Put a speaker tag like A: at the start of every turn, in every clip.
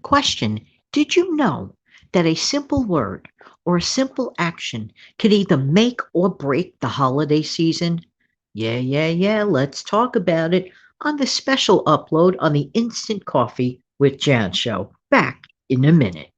A: Question: did you know that a simple word or a simple action can either make or break the holiday season? Yeah. Let's talk about it on the special upload on the Instant Coffee with Jan show. Back in a minute.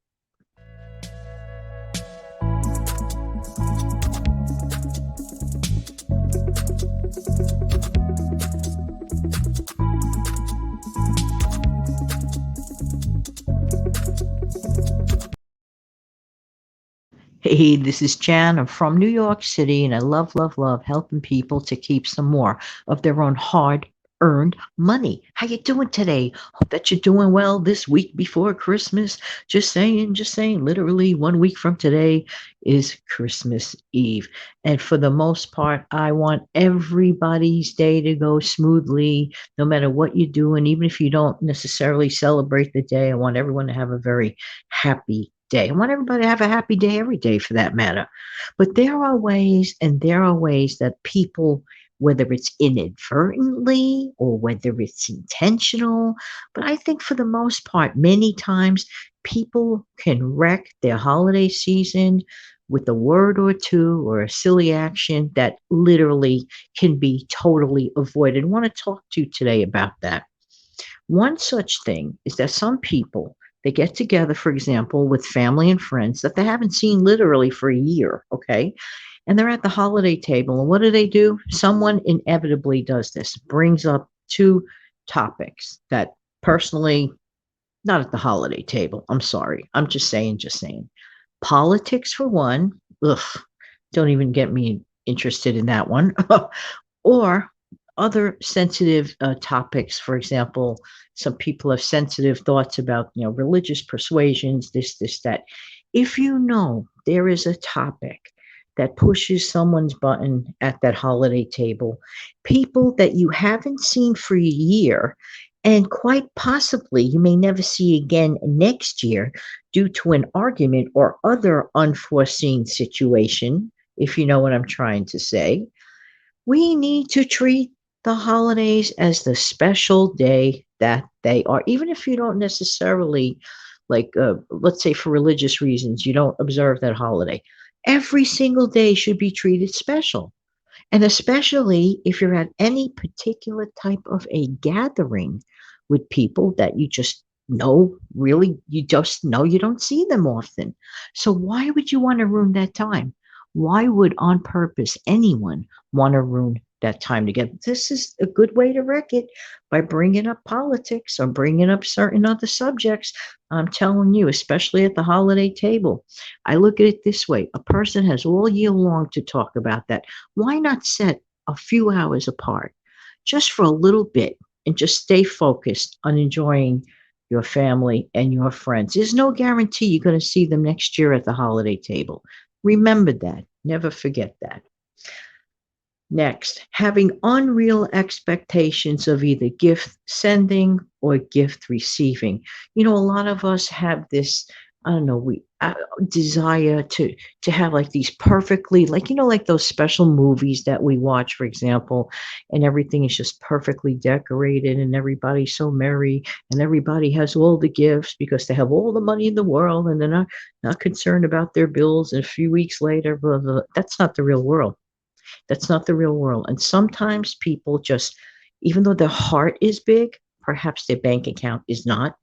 A: Hey, this is Jan. I'm from New York City, and I love helping people to keep some more of their own hard-earned money. How you doing today? Hope that you're doing well this week before Christmas. Just saying. Literally 1 week from today is Christmas Eve, and for the most part, I want everybody's day to go smoothly, no matter what you're doing. Even if you don't necessarily celebrate the day, I want everyone to have a very happy day. I want everybody to have a happy day every day for that matter. But there are ways that people, whether it's inadvertently or whether it's intentional, but I think for the most part, many times people can wreck their holiday season with a word or two or a silly action that literally can be totally avoided. I want to talk to you today about that. One such thing is that some people they get together, for example, with family and friends that they haven't seen literally for a year, okay? And they're at the holiday table, and what do? Someone inevitably does this, brings up two topics that personally, not at the holiday table. I'm sorry. I'm just saying. Politics for one. Ugh, don't even get me interested in that one. Or other sensitive topics. For example, some people have sensitive thoughts about, religious persuasions, this, that. If you know there is a topic that pushes someone's button at that holiday table, people that you haven't seen for a year, and quite possibly you may never see again next year due to an argument or other unforeseen situation, if you know what I'm trying to say, we need to treat the holidays as the special day that they are. Even if you don't necessarily, like, let's say for religious reasons, you don't observe that holiday. Every single day should be treated special. And especially if you're at any particular type of a gathering with people that you just know, really, you just know you don't see them often. So why would you want to ruin that time? Why would on purpose anyone want to ruin that time together? This is a good way to wreck it by bringing up politics or bringing up certain other subjects. I'm telling you, especially at the holiday table. I look at it this way: a person has all year long to talk about that. Why not set a few hours apart just for a little bit and just stay focused on enjoying your family and your friends? There's no guarantee you're going to see them next year at the holiday table. Remember that. Never forget that. Next, having unreal expectations of either gift sending or gift receiving. A lot of us have this, I don't know, we desire to have like these perfectly, like, like those special movies that we watch, for example, and everything is just perfectly decorated and everybody's so merry and everybody has all the gifts because they have all the money in the world and they're not concerned about their bills. And a few weeks later, blah, blah, blah. That's not the real world. That's not the real world. And sometimes people just, even though their heart is big, perhaps their bank account is not.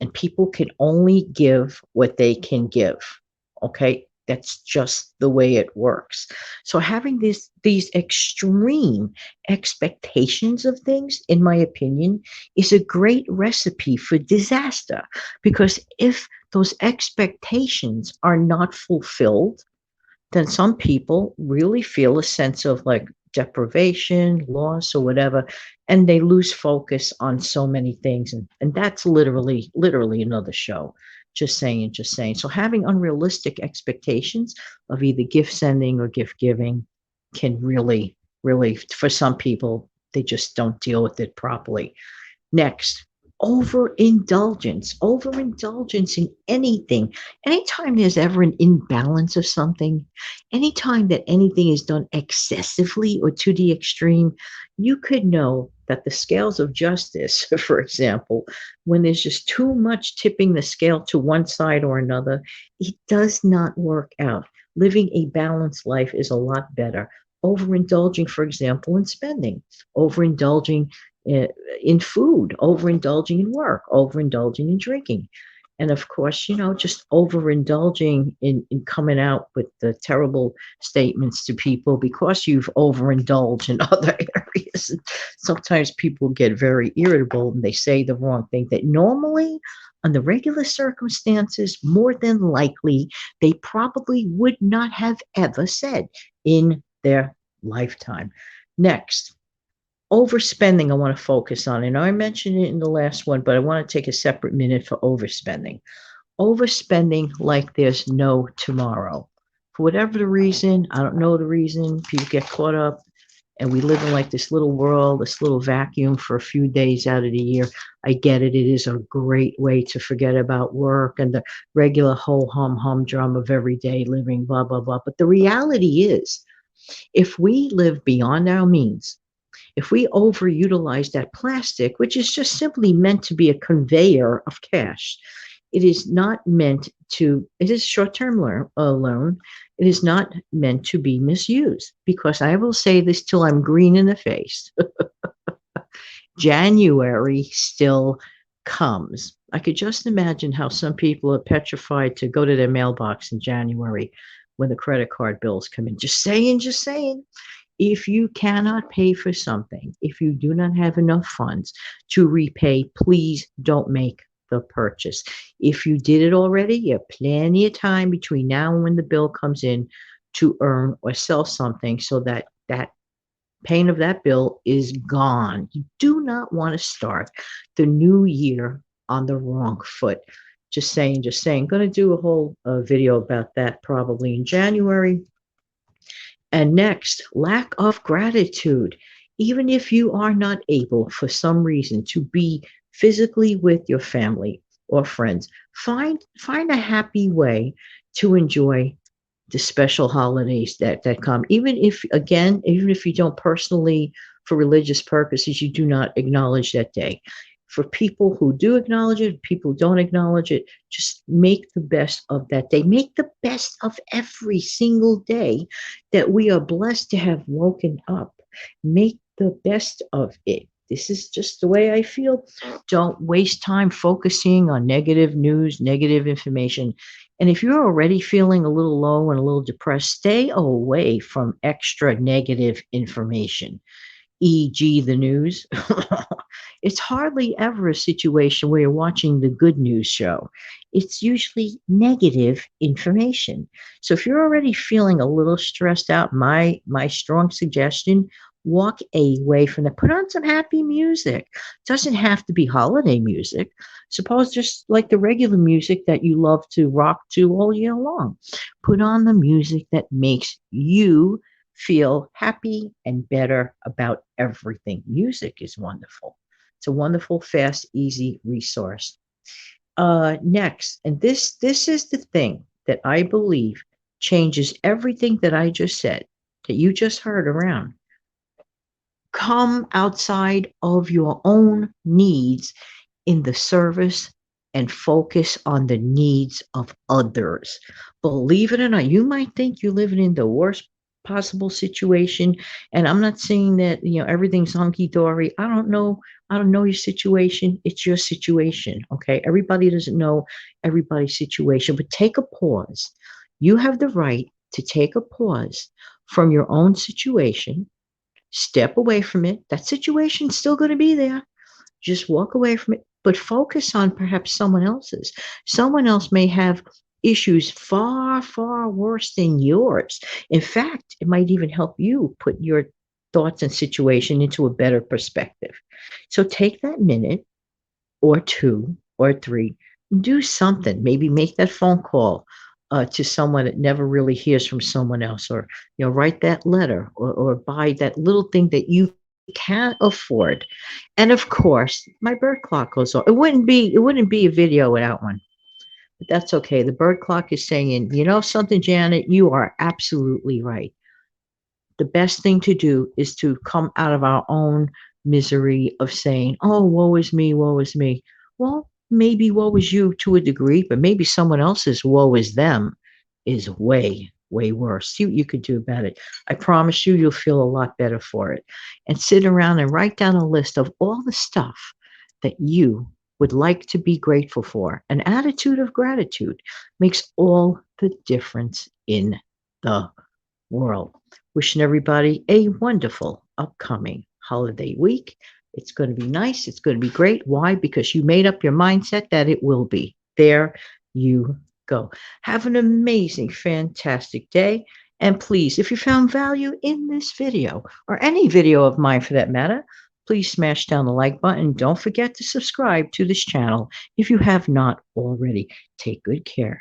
A: And people can only give what they can give. Okay. That's just the way it works. So having these extreme expectations of things, in my opinion, is a great recipe for disaster. Because if those expectations are not fulfilled, then some people really feel a sense of like deprivation, loss, or whatever, and they lose focus on so many things. And that's literally another show. Just saying. So having unrealistic expectations of either gift sending or gift giving can really, for some people, they just don't deal with it properly. Next, overindulgence in anything. Anytime there's ever an imbalance of something, anytime that anything is done excessively or to the extreme, you could know that the scales of justice, for example, when there's just too much tipping the scale to one side or another, it does not work out. Living a balanced life is a lot better. Overindulging, for example, in spending, overindulging uh, in food, overindulging in work, overindulging in drinking. And of course, just overindulging in coming out with the terrible statements to people because you've overindulged in other areas. Sometimes people get very irritable and they say the wrong thing that normally, under regular circumstances, more than likely, they probably would not have ever said in their lifetime. Next, overspending, I want to focus on. And I mentioned it in the last one, but I want to take a separate minute for overspending. Overspending like there's no tomorrow. For whatever the reason, I don't know the reason, people get caught up and we live in like this little world, this little vacuum for a few days out of the year. I get it. It is a great way to forget about work and the regular whole humdrum of everyday living, blah, blah, blah. But the reality is, if we live beyond our means, if we overutilize that plastic, which is just simply meant to be a conveyor of cash, it is not meant to, it is short-term loan. It is not meant to be misused, because I will say this till I'm green in the face. January still comes. I could just imagine how some people are petrified to go to their mailbox in January when the credit card bills come in. Just saying, just saying. If you cannot pay for something, if you do not have enough funds to repay, please don't make the purchase. If you did it already, you have plenty of time between now and when the bill comes in to earn or sell something so that that pain of that bill is gone. You do not want to start the new year on the wrong foot. Just saying, just saying. Going to do a whole video about that probably in January. And next, lack of gratitude. Even if you are not able for some reason to be physically with your family or friends, find a happy way to enjoy the special holidays that come. Even if, again, even if you don't personally, for religious purposes, you do not acknowledge that day. For people who do acknowledge it, people who don't acknowledge it, just make the best of that day. Make the best of every single day that we are blessed to have woken up. Make the best of it. This is just the way I feel. Don't waste time focusing on negative news, negative information. And if you're already feeling a little low and a little depressed, stay away from extra negative information, e.g., the news. It's hardly ever a situation where you're watching the good news show. It's usually negative information. So if you're already feeling a little stressed out, my strong suggestion, walk away from that. Put on some happy music. It doesn't have to be holiday music. Suppose just like the regular music that you love to rock to all year long. Put on the music that makes you feel happy and better about everything. Music is wonderful. It's a wonderful, fast, easy resource. Next, and this is the thing that I believe changes everything that I just said, that you just heard around. Come outside of your own needs in the service and focus on the needs of others. Believe it or not, you might think you're living in the worst possible situation. And I'm not saying that, everything's hunky dory. I don't know. I don't know your situation. It's your situation. Okay. Everybody doesn't know everybody's situation, but take a pause. You have the right to take a pause from your own situation, step away from it. That situation's still going to be there. Just walk away from it, but focus on perhaps someone else's. Someone else may have issues far, far worse than yours. In fact, it might even help you put your thoughts and situation into a better perspective. So take that minute or two or three, do something. Maybe make that phone call to someone that never really hears from someone else, or write that letter, or buy that little thing that you can't afford. And of course, my bird clock goes off. It wouldn't be a video without one. But that's okay. The bird clock is saying, you know something, Janet, you are absolutely right. The best thing to do is to come out of our own misery of saying, oh, woe is me, woe is me. Well, maybe woe is you to a degree, but maybe someone else's woe is them is way, way worse. See what you could do about it. I promise you, you'll feel a lot better for it. And sit around and write down a list of all the stuff that you would like to be grateful for. An attitude of gratitude makes all the difference in the world. Wishing everybody a wonderful upcoming holiday week. It's going to be nice. It's going to be great. Why? Because you made up your mindset that it will be. There you go. Have an amazing, fantastic day. And please, if you found value in this video or any video of mine for that matter, please smash down the like button. Don't forget to subscribe to this channel if you have not already. Take good care.